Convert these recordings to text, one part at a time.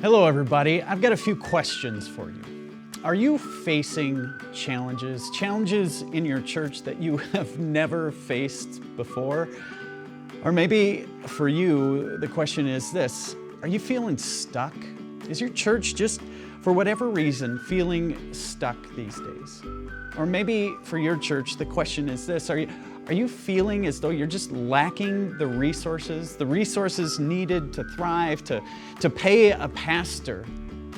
Hello, everybody. I've got a few questions for you. Are you facing challenges in your church that you have never faced before? Or maybe for you, the question is this: are you feeling stuck? Is your church just, for whatever reason, feeling stuck these days? Or maybe for your church, the question is this: are you feeling as though you're just lacking the resources needed to thrive, to pay a pastor?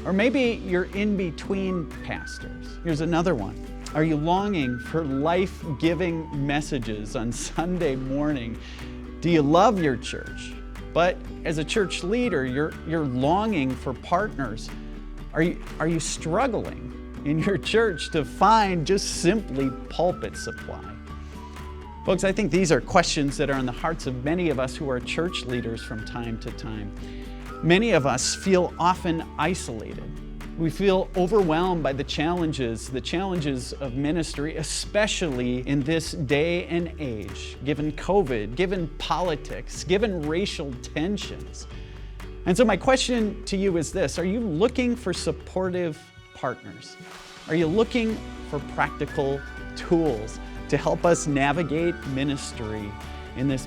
Or maybe you're in between pastors. Here's another one. Are you longing for life-giving messages on Sunday morning? Do you love your church? But as a church leader, you're longing for partners. Are you struggling in your church to find just simply pulpit supply? Folks, I think these are questions that are in the hearts of many of us who are church leaders from time to time. Many of us feel often isolated. We feel overwhelmed by the challenges of ministry, especially in this day and age, given COVID, given politics, given racial tensions. And so my question to you is this: are you looking for supportive partners? Are you looking for practical tools to help us navigate ministry in this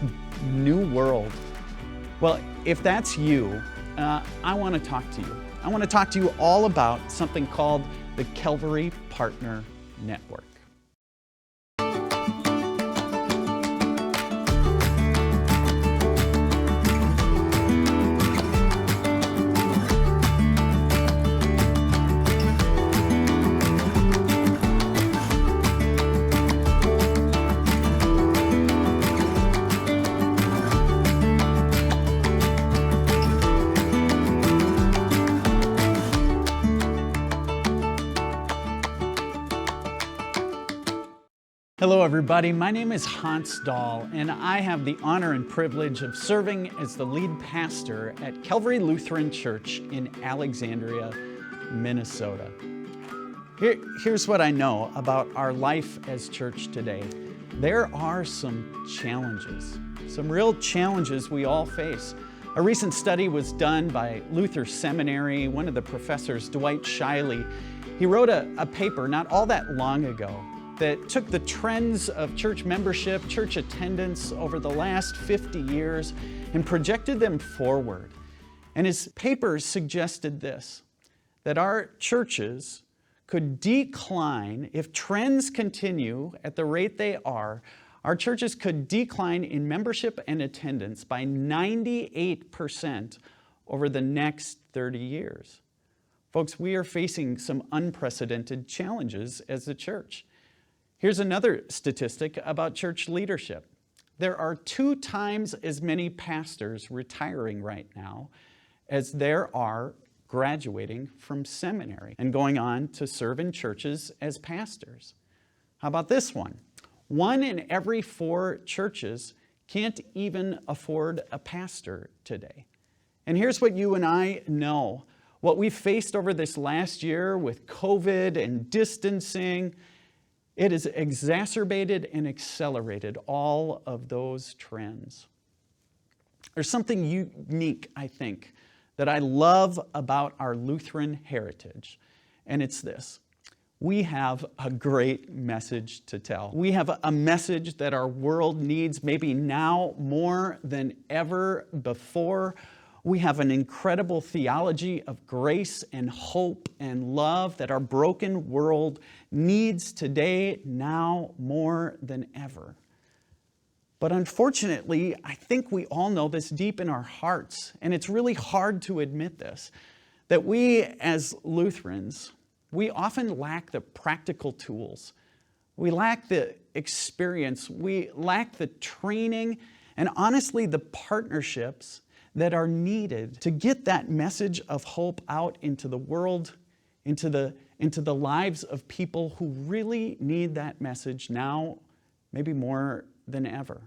new world? Well, if that's you, I want to talk to you. I want to talk to you all about something called the Calvary Partner Network. Hello, everybody. My name is Hansdahl, and I have the honor and privilege of serving as the lead pastor at Calvary Lutheran Church in Alexandria, Minnesota. Here's what I know about our life as church today. There are some real challenges we all face. A recent study was done by Luther Seminary. One of the professors, Dwight Shiley, he wrote a paper not all that long ago that took the trends of church membership, church attendance over the last 50 years and projected them forward. And his paper suggested this: that our churches could decline, if trends continue at the rate they are, our churches could decline in membership and attendance by 98% over the next 30 years. Folks, we are facing some unprecedented challenges as a church. Here's another statistic about church leadership. There are 2 times as many pastors retiring right now as there are graduating from seminary and going on to serve in churches as pastors. How about this one? 1 in every 4 churches can't even afford a pastor today. And here's what you and I know. What we faced over this last year with COVID and distancing, it has exacerbated and accelerated all of those trends. There's something unique, I think, that I love about our Lutheran heritage, and it's this: we have a great message to tell. We have a message that our world needs maybe now more than ever before. We have an incredible theology of grace and hope and love that our broken world needs today, now more than ever. But unfortunately, I think we all know this deep in our hearts, and it's really hard to admit this, that we as Lutherans, we often lack the practical tools. We lack the experience. We lack the training and honestly the partnerships that are needed to get that message of hope out into the world, into the lives of people who really need that message now, maybe more than ever.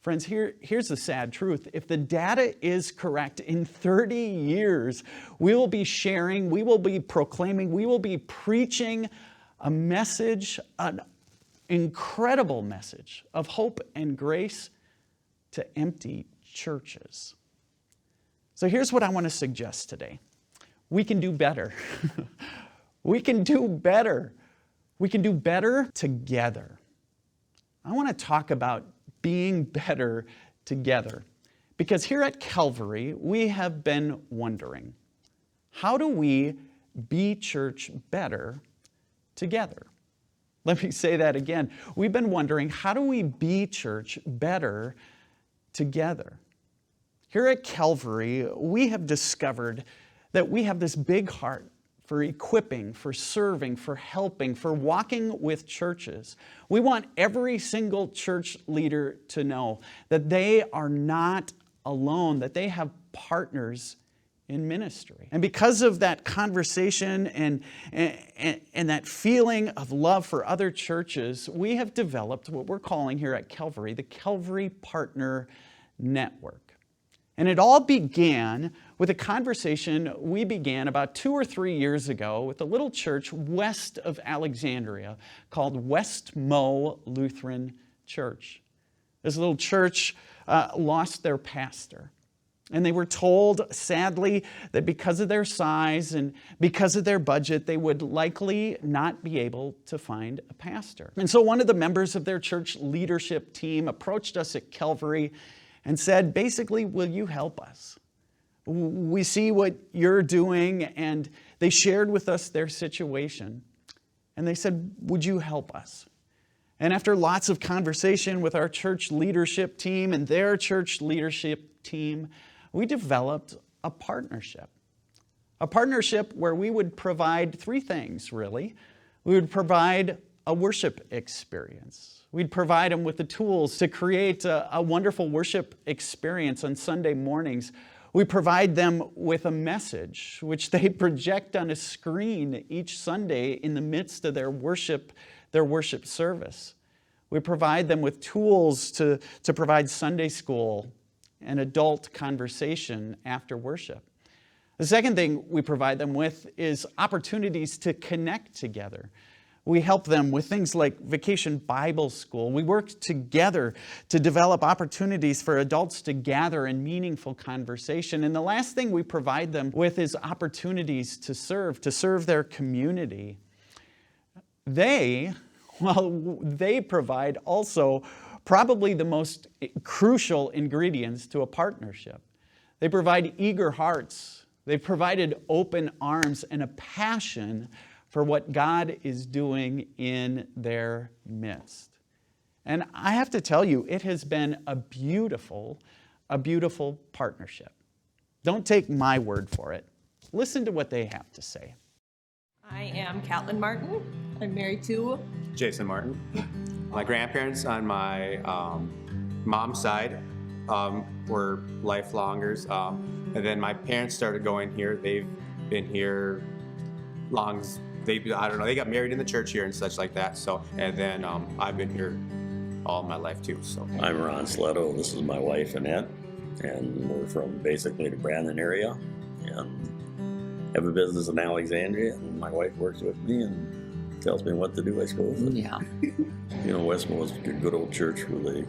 Friends, here's the sad truth. If the data is correct, in 30 years, we will be sharing, we will be proclaiming, we will be preaching a message, an incredible message of hope and grace to empty churches. So here's what I want to suggest today. We can do better. We can do better. We can do better together. I want to talk about being better together. Because here at Calvary, we have been wondering, how do we be church better together? Let me say that again. We've been wondering, how do we be church better together? Here at Calvary, we have discovered that we have this big heart for equipping, for serving, for helping, for walking with churches. We want every single church leader to know that they are not alone, that they have partners in ministry. And because of that conversation and that feeling of love for other churches, we have developed what we're calling here at Calvary, the Calvary Partner Network. And it all began with a conversation we began about 2 or 3 years ago with a little church west of Alexandria called West Mo Lutheran Church. This little church lost their pastor. And they were told, sadly, that because of their size and because of their budget, they would likely not be able to find a pastor. And so one of the members of their church leadership team approached us at Calvary and said, basically, will you help us? We see what you're doing, and they shared with us their situation. And they said, would you help us? And after lots of conversation with our church leadership team and their church leadership team, we developed a partnership. A partnership where we would provide 3 things, really. We would provide a worship experience. We'd provide them with the tools to create a wonderful worship experience on Sunday mornings. We provide them with a message, which they project on a screen each Sunday in the midst of their worship service. We provide them with tools to provide Sunday school and adult conversation after worship. The second thing we provide them with is opportunities to connect together. We help them with things like Vacation Bible School. We work together to develop opportunities for adults to gather in meaningful conversation. And the last thing we provide them with is opportunities to serve their community. They provide also probably the most crucial ingredients to a partnership. They provide eager hearts. They've provided open arms and a passion for what God is doing in their midst. And I have to tell you, it has been a beautiful partnership. Don't take my word for it. Listen to what they have to say. I am Catlin Martin. I'm married to Jason Martin. My grandparents on my mom's side were lifelongers. And then my parents started going here. They've been here long as they got married in the church here and such like that. So, and then I've been here all my life too. So I'm Ron Sletto. This is my wife Annette, and we're from basically the Brandon area, and have a business in Alexandria. And my wife works with me and tells me what to do, I suppose. Yeah. You know, Westmore is a good old church where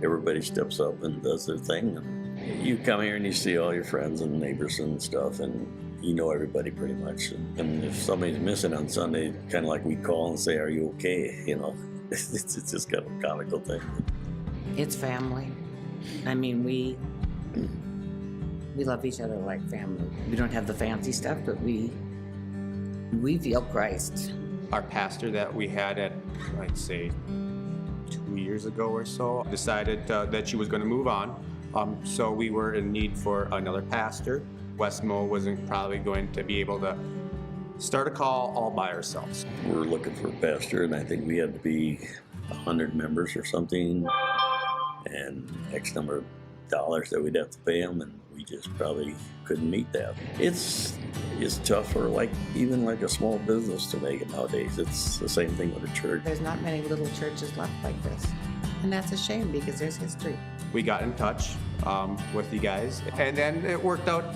everybody steps up and does their thing. And you come here and you see all your friends and neighbors and stuff, and you know everybody pretty much. And if somebody's missing on Sunday, kind of like we call and say, "Are you okay?" You know, it's just kind of a comical thing. It's family. I mean, we love each other like family. We don't have the fancy stuff, but we feel Christ. Our pastor that we had at, I'd say, 2 years ago or so, decided that she was going to move on. So we were in need for another pastor. Westmo wasn't probably going to be able to start a call all by ourselves. We're looking for a pastor, and I think we had to be 100 members or something, and X number of dollars that we'd have to pay them, and we just probably couldn't meet that. It's tough for even a small business to make it nowadays. It's the same thing with a church. There's not many little churches left like this, and that's a shame because there's history. We got in touch with you guys, and then it worked out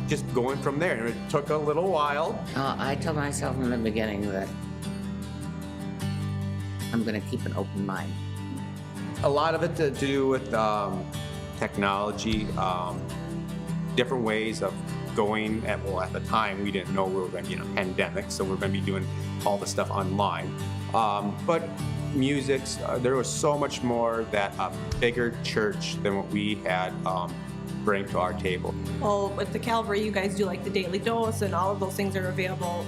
just going from there. And it took a little while. I told myself in the beginning that I'm going to keep an open mind. A lot of it to do with technology. different ways of going at the time we didn't know we were going to be in a pandemic, so we're going to be doing all the stuff online. But music, there was so much more that a bigger church than what we had bring to our table. Well, with the Calvary, you guys do like the daily dose, and all of those things are available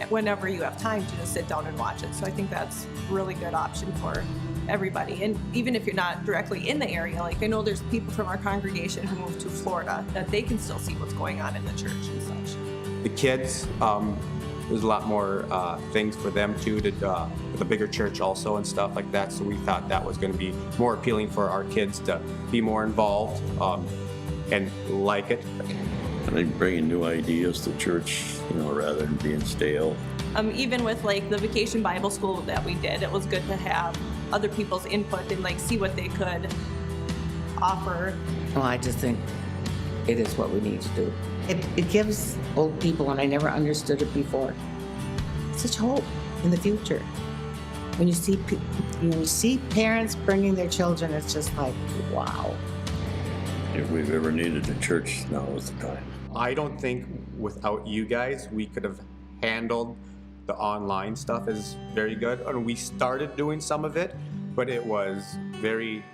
whenever you have time to just sit down and watch it. So I think that's a really good option for everybody. And even if you're not directly in the area, like I know there's people from our congregation who moved to Florida that they can still see what's going on in the church and such. The kids, there's a lot more things for them too, with a bigger church also and stuff like that. So we thought that was going to be more appealing for our kids to be more involved and like it. I think bringing new ideas to church, rather than being stale. Even with like the vacation Bible school that we did, it was good to have other people's input and like see what they could offer. Well, I just think it is what we need to do. It gives old people, and I never understood it before, such hope in the future. When you see parents bringing their children, it's just like, wow. If we've ever needed a church, now is the time. I don't think without you guys, we could have handled the online stuff as very good. And we started doing some of it, but it was very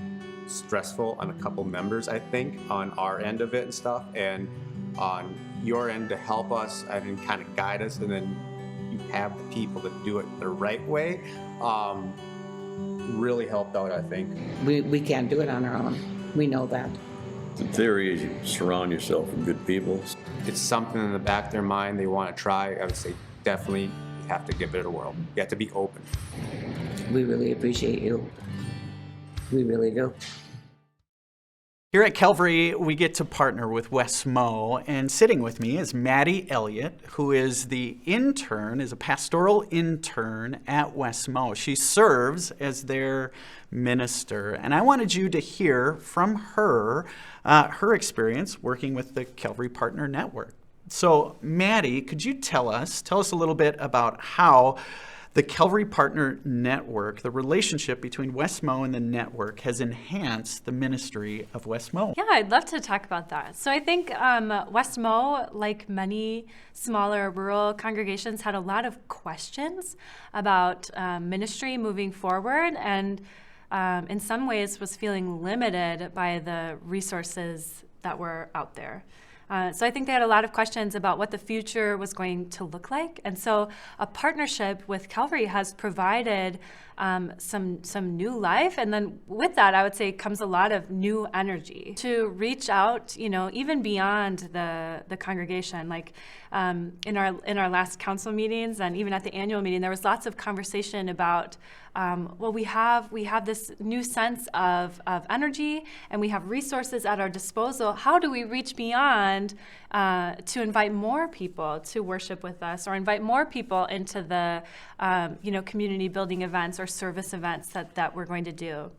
stressful on a couple members, I think, on our end of it and stuff, and on your end to help us and kind of guide us, and then you have the people to do it the right way. Really helped out, I think. We can't do it on our own. We know that. The theory is you surround yourself with good people. It's something in the back of their mind they want to try. I would say definitely you have to give it a whirl. You have to be open. We really appreciate you. We really do. Here at Calvary, we get to partner with Wes Moe, and sitting with me is Maddie Elliott, who is is a pastoral intern at Wes Moe. She serves as their minister, and I wanted you to hear from her, her experience working with the Calvary Partner Network. So, Maddie, could you tell us a little bit about how the Calvary Partner Network, the relationship between Wes Moe and the network, has enhanced the ministry of Wes Moe? Yeah, I'd love to talk about that. So I think Wes Moe, like many smaller rural congregations, had a lot of questions about ministry moving forward, and in some ways was feeling limited by the resources that were out there. So I think they had a lot of questions about what the future was going to look like. And so a partnership with Calvary has provided some new life. And then with that, I would say comes a lot of new energy to reach out, even beyond the congregation. Like in our last council meetings and even at the annual meeting, there was lots of conversation about, we have this new sense of energy, and we have resources at our disposal. How do we reach beyond to invite more people to worship with us, or invite more people into the community building events or service events that we're going to do?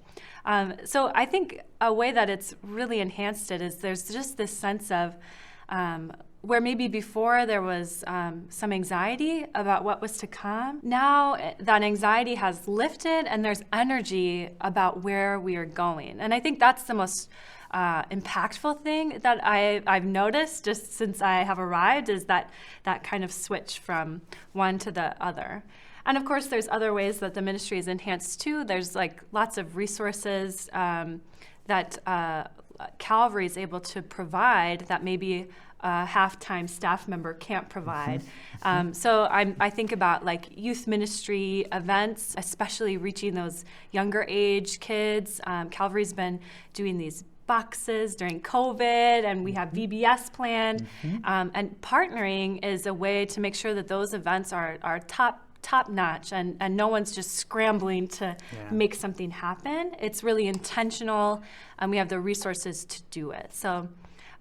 So I think a way that it's really enhanced it is there's just this sense of where maybe before there was some anxiety about what was to come. Now that anxiety has lifted, and there's energy about where we are going. And I think that's the most impactful thing that I've noticed just since I have arrived, is that kind of switch from one to the other. And of course, there's other ways that the ministry is enhanced too. There's like lots of resources that Calvary is able to provide that maybe a half-time staff member can't provide. So I think about like youth ministry events, especially reaching those younger age kids. Calvary's been doing these boxes during COVID, and we have VBS planned. And partnering is a way to make sure that those events are top notch, and no one's just scrambling to make something happen. It's really intentional, and we have the resources to do it. So.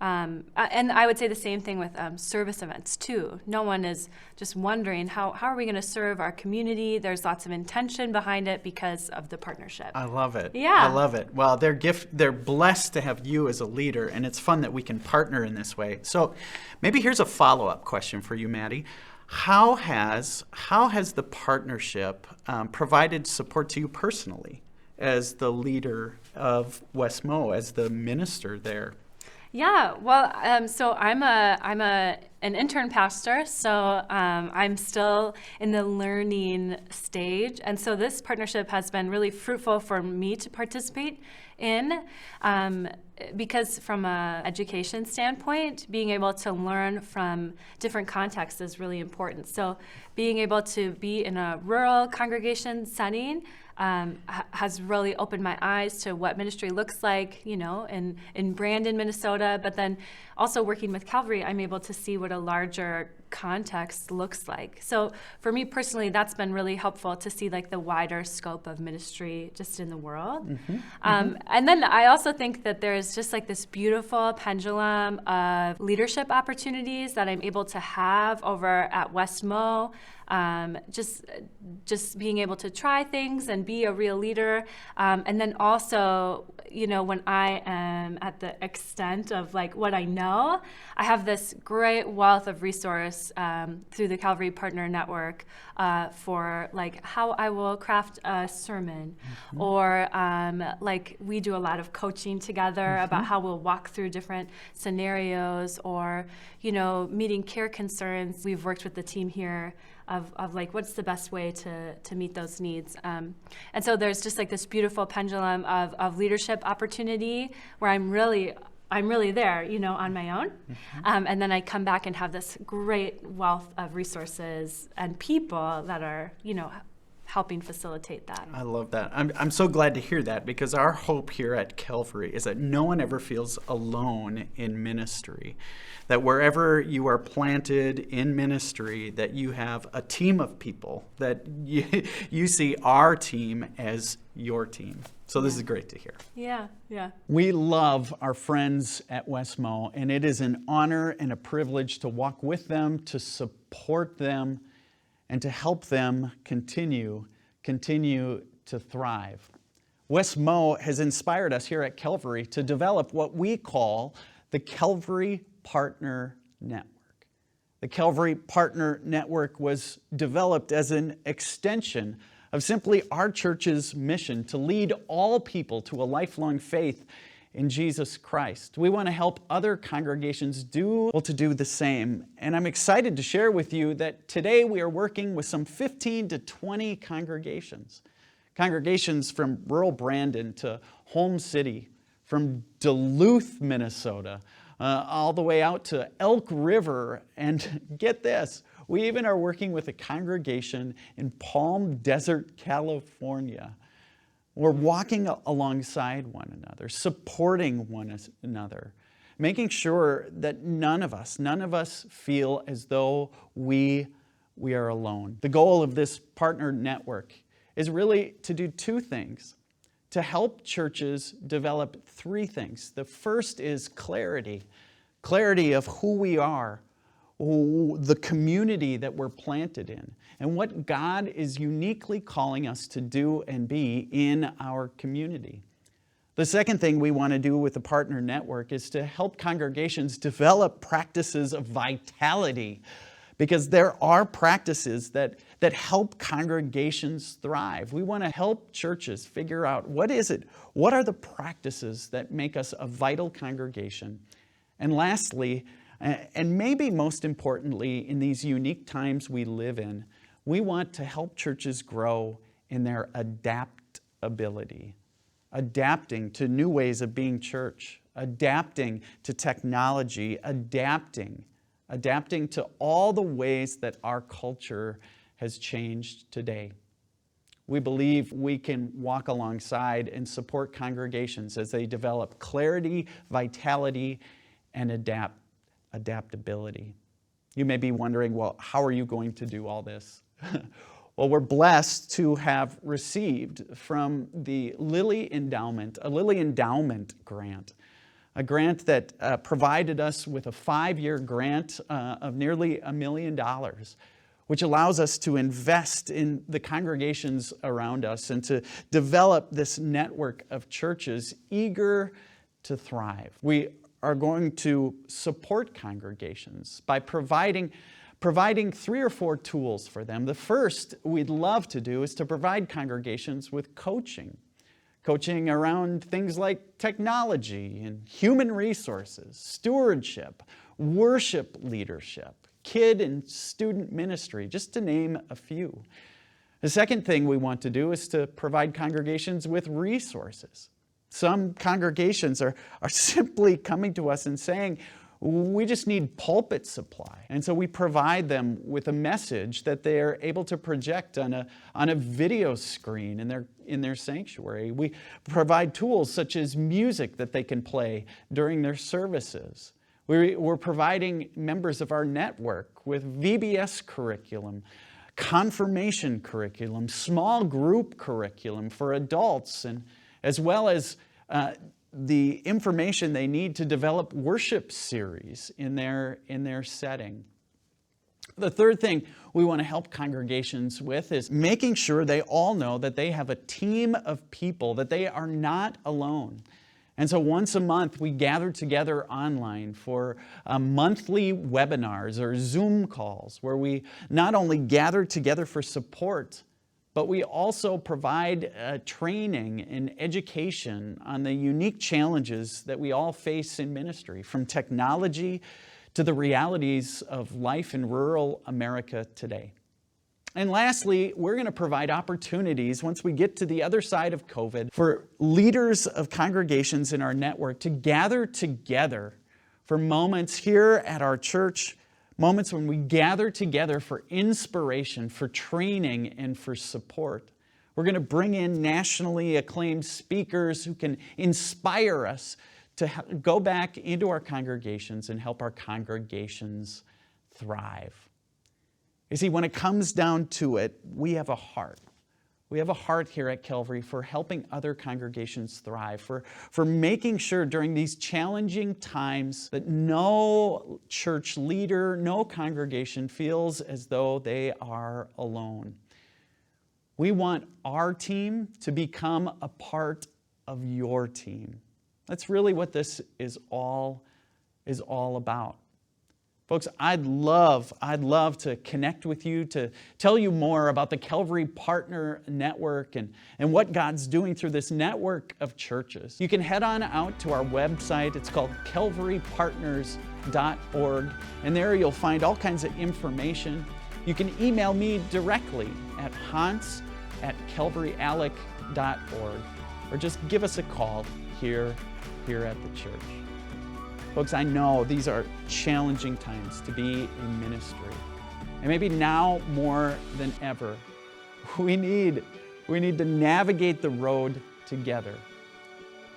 And I would say the same thing with service events too. No one is just wondering how are we going to serve our community. There's lots of intention behind it because of the partnership. I love it. Yeah. I love it. Well, they're blessed to have you as a leader, and it's fun that we can partner in this way. So maybe here's a follow-up question for you, Maddie. How has the partnership provided support to you personally as the leader of Wes Moe, as the minister there? Yeah, well, so I'm an intern pastor, so I'm still in the learning stage, and so this partnership has been really fruitful for me to participate in, because from an education standpoint, being able to learn from different contexts is really important. So being able to be in a rural congregation setting has really opened my eyes to what ministry looks like, in Brandon, Minnesota, but then also working with Calvary, I'm able to see what a larger context looks like. So for me personally, that's been really helpful to see like the wider scope of ministry just in the world. And then I also think that there's just like this beautiful pendulum of leadership opportunities that I'm able to have over at West Mo. Just being able to try things and be a real leader. And then also, when I am at the extent of like what I know, I have this great wealth of resource through the Calvary Partner Network for like how I will craft a sermon, or like we do a lot of coaching together about how we'll walk through different scenarios, or meeting care concerns. We've worked with the team here of like what's the best way to meet those needs, and so there's just like this beautiful pendulum of leadership opportunity where I'm really there, on my own, and then I come back and have this great wealth of resources and people that are helping facilitate that. I love that. I'm so glad to hear that, because our hope here at Calvary is that no one ever feels alone in ministry. That wherever you are planted in ministry, that you have a team of people, that you see our team as your team. So this is great to hear. Yeah. We love our friends at West Mo, and it is an honor and a privilege to walk with them, to support them, and to help them continue to thrive. West Mo has inspired us here at Calvary to develop what we call the Calvary Partner Network. The Calvary Partner Network was developed as an extension of simply our church's mission to lead all people to a lifelong faith in Jesus Christ. We want to help other congregations do the same. And I'm excited to share with you that today we are working with some 15 to 20 congregations. Congregations from rural Brandon to Holmes City, from Duluth, Minnesota, all the way out to Elk River. And get this, we even are working with a congregation in Palm Desert, California. We're walking alongside one another, supporting one another, making sure that none of us feel as though we are alone. The goal of this partner network is really to do two things: to help churches develop three things. The first is clarity of who we are, the community that we're planted in, and what God is uniquely calling us to do and be in our community. The second thing we want to do with the partner network is to help congregations develop practices of vitality, because there are practices that help congregations thrive. We want to help churches figure out what are the practices that make us a vital congregation. And lastly, and maybe most importantly, in these unique times we live in, we want to help churches grow in their adaptability, adapting to new ways of being church, adapting to technology, adapting to all the ways that our culture has changed today. We believe we can walk alongside and support congregations as they develop clarity, vitality, and adaptability. You may be wondering, well, how are you going to do all this? Well, we're blessed to have received from the Lilly Endowment, a Lilly Endowment grant, a grant that provided us with a 5-year grant of nearly $1 million, which allows us to invest in the congregations around us and to develop this network of churches eager to thrive. We are going to support congregations by providing 3 or 4 tools for them. The first we'd love to do is to provide congregations with coaching coaching around things like technology and human resources, stewardship, worship leadership, kid and student ministry, just to name a few. The second thing we want to do is to provide congregations with resources. Some congregations are simply coming to us and saying, we just need pulpit supply. And so we provide them with a message that they're able to project on a video screen in their sanctuary. We provide tools such as music that they can play during their services. We're providing members of our network with VBS curriculum, confirmation curriculum, small group curriculum for adults, and as well as the information they need to develop worship series in their setting. The third thing we want to help congregations with is making sure they all know that they have a team of people, that they are not alone. And so once a month, we gather together online for monthly webinars or Zoom calls where we not only gather together for support, but we also provide training and education on the unique challenges that we all face in ministry, from technology to the realities of life in rural America today. And lastly, we're going to provide opportunities once we get to the other side of COVID for leaders of congregations in our network to gather together for moments here at our church, moments when we gather together for inspiration, for training, and for support. We're going to bring in nationally acclaimed speakers who can inspire us to go back into our congregations and help our congregations thrive. You see, when it comes down to it, we have a heart. We have a heart here at Calvary for helping other congregations thrive, for making sure during these challenging times that no church leader, no congregation feels as though they are alone. We want our team to become a part of your team. That's really what this is all about. Folks, I'd love to connect with you, to tell you more about the Calvary Partner Network and what God's doing through this network of churches. You can head on out to our website. It's called calvarypartners.org, and there you'll find all kinds of information. You can email me directly at hans@calvaryalec.org, or just give us a call here at the church. Folks, I know these are challenging times to be in ministry. And maybe now more than ever, we need to navigate the road together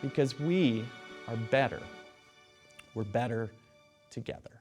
because we are better. We're better together.